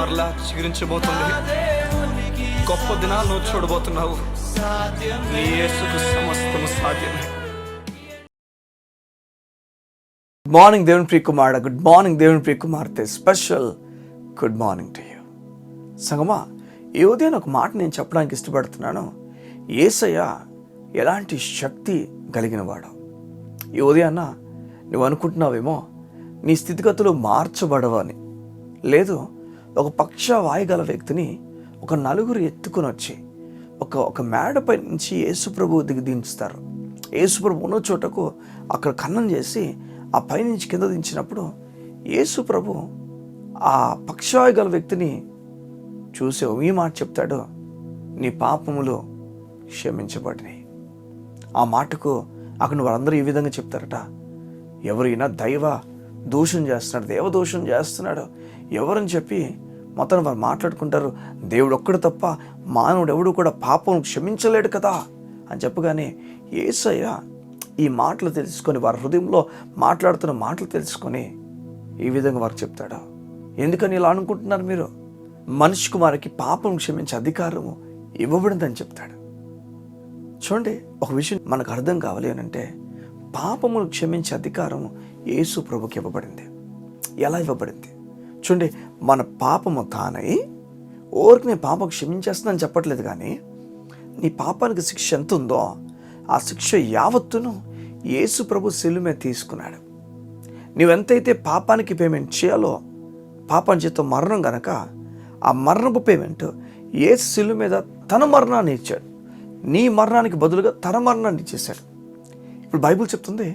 మరలా చిగురించబోతుంది. గొప్ప దినాలు నువ్వు చూడబోతున్నావు. నీ యేసుకు సమస్తము సాధ్యమే. గుడ్ మార్నింగ్ దేవుని ప్రియ కుమారుడా, గుడ్ మార్నింగ్ దేవుని ప్రియ కుమార్తె, special good morning to you. సంగమా, ఈ ఉదయం ఒక మాట నేను చెప్పడానికి ఇష్టపడుతున్నాను. యేసయ్య ఎలాంటి శక్తి కలిగిన వాడు. ఈ ఉదయాన్న నువ్వు అనుకుంటున్నావేమో నీ స్థితిగతులు మార్చబడవని. లేదు, ఒక పక్షవాయుగల వ్యక్తిని ఒక నలుగురు ఎత్తుకుని వచ్చి ఒక మేడపై నుంచి యేసుప్రభు దించుతారు. యేసుప్రభు ఉన్న చోటకు అక్కడ ఖననం చేసి ఆ పైనుంచి కింద దించినప్పుడు యేసుప్రభు ఆ పక్షవాయుగల వ్యక్తిని చూసి ఈ మాట చెప్తాడు, నీ పాపములు క్షమించబడినాయి. ఆ మాటకు అక్కడ వాళ్ళందరూ ఈ విధంగా చెప్తారట, ఎవరైనా దైవ దూషణ చేస్తున్నాడు, దేవదూషణ చేస్తున్నాడు ఎవరని చెప్పి మొత్తం వారు మాట్లాడుకుంటారు. దేవుడు ఒక్కడు తప్ప మానవుడు ఎవడు కూడా పాపం క్షమించలేడు కదా అని చెప్పగానే యేసయ్య ఈ మాటలు తెలుసుకొని వారి హృదయంలో మాట్లాడుతున్న మాటలు తెలుసుకొని ఈ విధంగా వారు చెప్తాడు, ఎందుకని ఇలా అనుకుంటున్నారు మీరు? మనిషి కుమారునికి పాపం క్షమించే అధికారము ఇవ్వబడిందని చెప్తాడు. చూడండి, ఒక విషయం మనకు అర్థం కావాలి అని అంటే, పాపమును క్షమించే అధికారం యేసు ప్రభుకి ఇవ్వబడింది. ఎలా ఇవ్వబడింది చూడండి, మన పాపము తానై ఓరికి నేను పాపం క్షమించేస్తుందని చెప్పట్లేదు, కానీ నీ పాపానికి శిక్ష ఎంత ఉందో ఆ శిక్ష యావత్తును యేసు ప్రభు శిలువ మీద తీసుకున్నాడు. నువ్వెంతైతే పాపానికి పేమెంట్ చేయాలో, పాపం చేత మరణం గనక ఆ మరణపు పేమెంట్ యేసు శిలువ మీద తన మరణాన్ని ఇచ్చాడు. నీ మరణానికి బదులుగా తన మరణాన్ని ఇచ్చేశాడు. ఇప్పుడు బైబిల్ చెప్తుంది,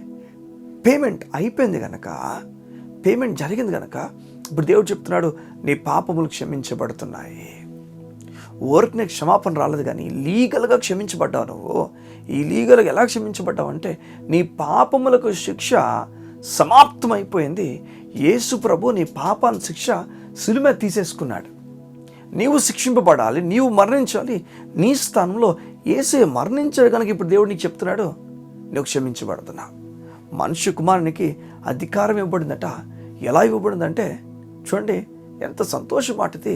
పేమెంట్ అయిపోయింది కనుక, పేమెంట్ జరిగింది కనుక ఇప్పుడు దేవుడు చెప్తున్నాడు, నీ పాపములు క్షమించబడుతున్నాయి. ఓరికి నీకు క్షమాపణ రాలేదు, కానీ లీగల్గా క్షమించబడ్డావు. నువ్వు ఈ లీగల్గా ఎలా క్షమించబడ్డావు అంటే, నీ పాపములకు శిక్ష సమాప్తమైపోయింది. యేసు ప్రభు నీ పాపాన్ని శిక్ష శిలువ మీద తీసేసుకున్నాడు. నీవు శిక్షింపబడాలి, నీవు మరణించాలి. నీ స్థానంలో యేసయ్య మరణించాడు కనుక ఇప్పుడు దేవుడు నీకు చెప్తున్నాడు, నువ్వు క్షమించబడుతున్నా. మనుష్య కుమారునికి అధికారం ఇవ్వబడిందట. ఎలా ఇవ్వబడిందంటే చూడండి, ఎంత సంతోషం మాటది.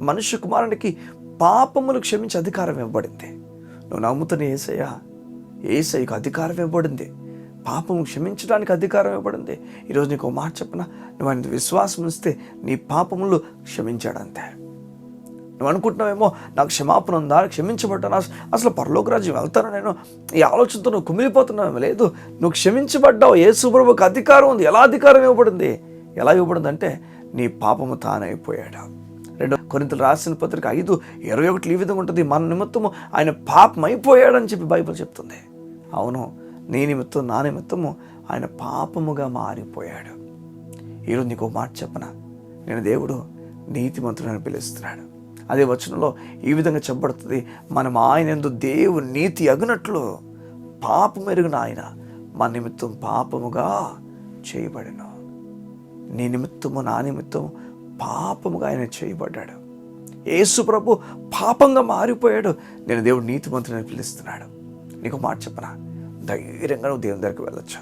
మనుష్య కుమారునికి పాపములు క్షమించే అధికారం ఇవ్వబడింది. నువ్వు నమ్ముతున్న యేసయ్యకు అధికారం ఇవ్వబడింది. పాపము క్షమించడానికి అధికారం ఇవ్వబడింది. ఈరోజు నీకు ఒక మాట చెప్పిన, నువ్వు ఆయన విశ్వాసం ఉంచితే నీ పాపములు క్షమించాడంతే. నువ్వు అనుకుంటున్నావేమో నాకు క్షమాపణ ఉందా, క్షమించబడ్డాను, అసలు పరలోక రాజ్యం వెళ్తాను నేను, ఈ ఆలోచనతో నువ్వు కుమిలిపోతున్నావు. లేదు, నువ్వు క్షమించబడ్డావు. యేసు ప్రభువుకు అధికారం ఉంది. ఎలా అధికారం ఇవ్వబడింది? ఎలా ఇవ్వబడింది అంటే, నీ పాపము తానైపోయాడు. 2 కొరింథీయులకు రాసిన పత్రిక 5:21 ఈ విధంగా ఉంటుంది, మన నిమిత్తము ఆయన పాపం అయిపోయాడని చెప్పి బైబిల్ చెప్తుంది. అవును, నీ నిమిత్తం నా నిమిత్తము ఆయన పాపముగా మారిపోయాడు. ఈరోజు నీకు ఒక మాట చెప్పనా, నేను దేవుడు నీతిమంతుడని పిలుస్తున్నాడు. అదే వచనంలో ఈ విధంగా చెప్పబడుతుంది, మనం ఆయన యందు దేవుని నీతి అగునట్లు పాపం ఎరుగున ఆయన మన నిమిత్తం పాపముగా చేయబడెను. నీ నిమిత్తము నా నిమిత్తము పాపముగా ఆయన చేయబడ్డాడు. యేసు ప్రభు పాపంగా మారిపోయాడు. నేను దేవుడు నీతిమంతుడని పిలుస్తున్నాడు. నీకు మాట చెప్పనా, ధైర్యంగా నువ్వు దేవుని దగ్గరికి వెళ్ళొచ్చు,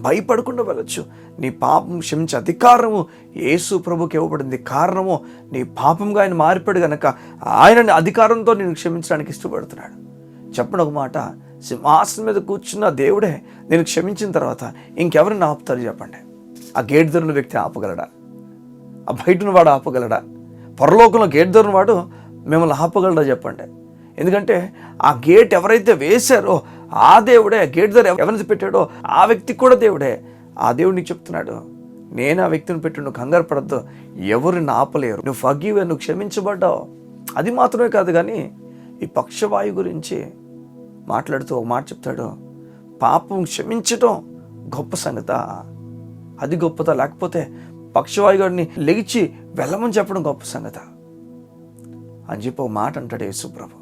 భయపడకుండా వెళ్ళొచ్చు. నీ పాపం క్షమించే అధికారము యేసు ప్రభుకి ఇవ్వబడింది. కారణము నీ పాపంగా ఆయన మారిపోయాడు కనుక ఆయన అధికారంతో నేను క్షమించడానికి ఇష్టపడుతున్నాడు. చెప్పండి ఒక మాట, సింహాసనం మీద కూర్చున్న దేవుడే నేను క్షమించిన తర్వాత ఇంకెవరిని ఆపుతారు చెప్పండి? ఆ గేట్ దొరిన వ్యక్తి ఆపగలడా? ఆ బయటను వాడు ఆపగలడా? పరలోకంలో గేట్ దొరిన వాడు మిమ్మల్ని ఆపగలడా చెప్పండి? ఎందుకంటే ఆ గేట్ ఎవరైతే వేశారో ఆ దేవుడే, గేట్ దగ్గర ఎవరైతే పెట్టాడో ఆ వ్యక్తి కూడా దేవుడే. ఆ దేవుడు నీకు చెప్తున్నాడు, నేను ఆ వ్యక్తిని పెట్టు, నువ్వు కంగారు పడద్దు, ఎవరిని ఆపలేరు, నువ్వు ఫర్గివ్, నువ్వు క్షమించబడ్డావు. అది మాత్రమే కాదు, కానీ ఈ పక్షవాయు గురించి మాట్లాడుతూ ఒక మాట చెప్తాడు, పాపం క్షమించటం గొప్ప సంగత, అది గొప్పదా? లేకపోతే పక్షవాయు గారిని లెగిచి వెళ్ళమని చెప్పడం గొప్ప సంగత అని చెప్పి ఒక మాట అంటాడు యేసు ప్రభు.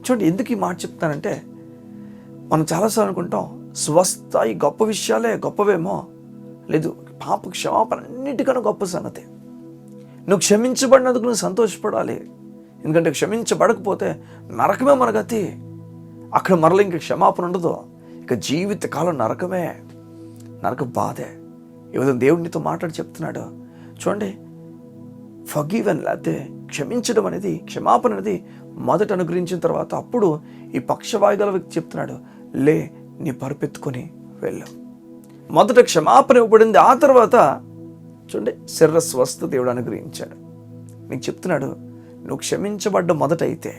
చూడండి, ఎందుకు ఈ మాట చెప్తానంటే, మనం చాలాసార్లు అనుకుంటాం స్వస్థ ఈ గొప్ప విషయాలే గొప్పవేమో. లేదు, పాప క్షమాపణ అన్నిటికన్నా గొప్ప సంగతి. నువ్వు క్షమించబడినందుకు నువ్వు సంతోషపడాలి. ఎందుకంటే క్షమించబడకపోతే నరకమే మన గతి. అక్కడ మరల ఇంక క్షమాపణ ఉండదు, ఇక జీవితకాలం నరకమే, నరక బాధే. ఈ విధంగా దేవుడు నీతో మాట్లాడి చెప్తున్నాడు. చూడండి, ఫర్గివెన్ లేకపోతే క్షమించడం అనేది, క్షమాపణ అనేది మొదట అనుగ్రహించిన తర్వాత అప్పుడు ఈ పక్షవాయుగల వ్యక్తి చెప్తున్నాడు, లే నీ పరుపెత్తుకొని వెళ్ళు. మొదట క్షమాపణ ఇవ్వబడింది, ఆ తర్వాత చూడండి శరీర స్వస్థత దేవుడు అనుగ్రహించాడు. నీకు చెప్తున్నాడు, నువ్వు క్షమించబడ్డ మొదట అయితే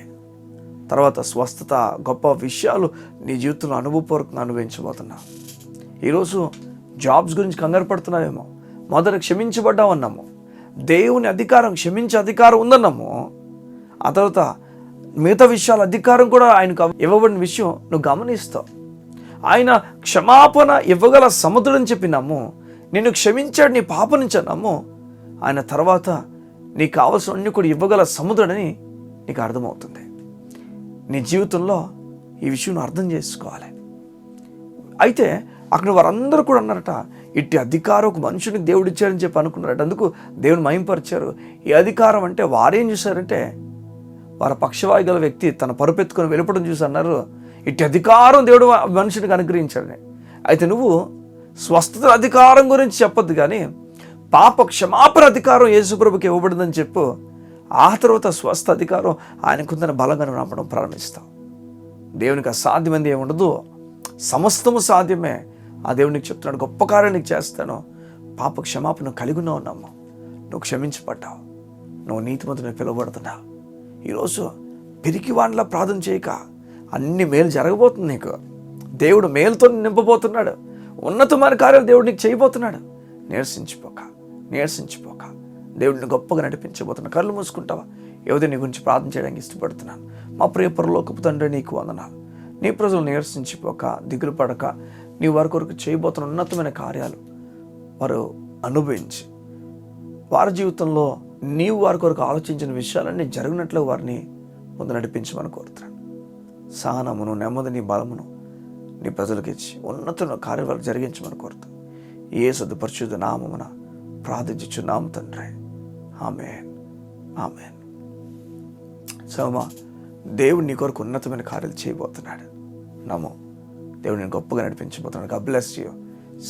తర్వాత స్వస్థత, గొప్ప విషయాలు నీ జీవితంలో అనుభవపూర్వకంగా అనుభవించబోతున్నావు. ఈరోజు జాబ్స్ గురించి కంగారు పడుతున్నావేమో, మొదట క్షమించబడ్డావన్నాము, దేవుని అధికారం, క్షమించే అధికారం ఉందన్నాము, ఆ తర్వాత మిగతా విషయాల అధికారం కూడా ఆయనకు ఇవ్వబడిన విషయం నువ్వు గమనిస్తావు. ఆయన క్షమాపణ ఇవ్వగల సముద్రుడని చెప్పినాము, నిన్ను క్షమించాడు నీ పాప నుంచి అన్నాము, ఆయన తర్వాత నీకు కావలసిన అన్ని కూడా ఇవ్వగల సముద్రుడని నీకు అర్థమవుతుంది. నీ జీవితంలో ఈ విషయం నువ్వు అర్థం చేసుకోవాలి. అయితే అక్కడ వారందరూ కూడా అన్నారట, ఇట్టి అధికారం ఒక మనుషునికి దేవుడు ఇచ్చారని చెప్పి అనుకున్నారట. అందుకు దేవుని మహింపరిచారు. ఈ అధికారం అంటే వారేం చూశారంటే, వారి పక్షవాయు గల వ్యక్తి తన పరుపెత్తుకొని వెళ్ళిపోవడం చూసి అన్నారు, ఇట్టి అధికారం దేవుడు మనుషునికి అనుగ్రహించాడని. అయితే నువ్వు స్వస్థత అధికారం గురించి చెప్పొద్దు, కానీ పాప క్షమాపణ అధికారం యేసుప్రభుకి ఇవ్వబడిందని చెప్పు. ఆ తర్వాత స్వస్థ అధికారం ఆయనకుందని బలంగా నమ్మడం ప్రారంభిస్తావు. దేవునికి అసాధ్యమైంది ఏమి ఉండదు, సమస్తము సాధ్యమే. ఆ దేవునికి చెప్తున్నాడు, గొప్ప కార్యం నీకు చేస్తాను. పాప క్షమాపణ కలిగి ఉన్నావు, నువ్వు క్షమించబడ్డావు, నువ్వు నీతిమంతుని పిలువబడుతున్నావు. ఈరోజు పిరికి వాడిలా ప్రార్థన చేయక, అన్ని మేలు జరగబోతుంది నీకు. దేవుడు మేలుతో నింపబోతున్నాడు, ఉన్నతమైన కార్యాలు దేవుడు నీకు చేయబోతున్నాడు. నీరసించిపోక దేవుడిని గొప్పగా నడిపించబోతున్నా. కళ్ళు మూసుకుంటావా? ఏదో నీ గురించి ప్రార్థన చేయడానికి ఇష్టపడుతున్నాను. మా ప్రియ పరలోకపు తండ్రి, నీకు వందనాలు. నీ ప్రజలు నీరసించిపోక, దిగులు పడక, నీ వారి కొరకు చేయబోతున్న ఉన్నతమైన కార్యాలు వారు అనుభవించి, వారి జీవితంలో నీవు వారి కొరకు ఆలోచించిన విషయాలన్నీ జరిగినట్లు వారిని ముందు నడిపించమని కోరుతున్నాను. సహనమును, నెమ్మదిని, బలమును నీ ప్రజలకు ఇచ్చి ఉన్నతమైన కార్యాలు జరిగించమని కోరుతాను. యేసు పరిశుద్ధ నామమున ప్రార్థించుచున్నాము తండ్రి. ఆమేన్, ఆమేన్. సోమా, దేవుడు నీ కొరకు ఉన్నతమైన కార్యాలు చేయబోతున్నాడు. నమో, దేవుడు నేను గొప్పగా నడిపించబోతున్నాడు. God bless you.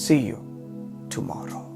See you tomorrow.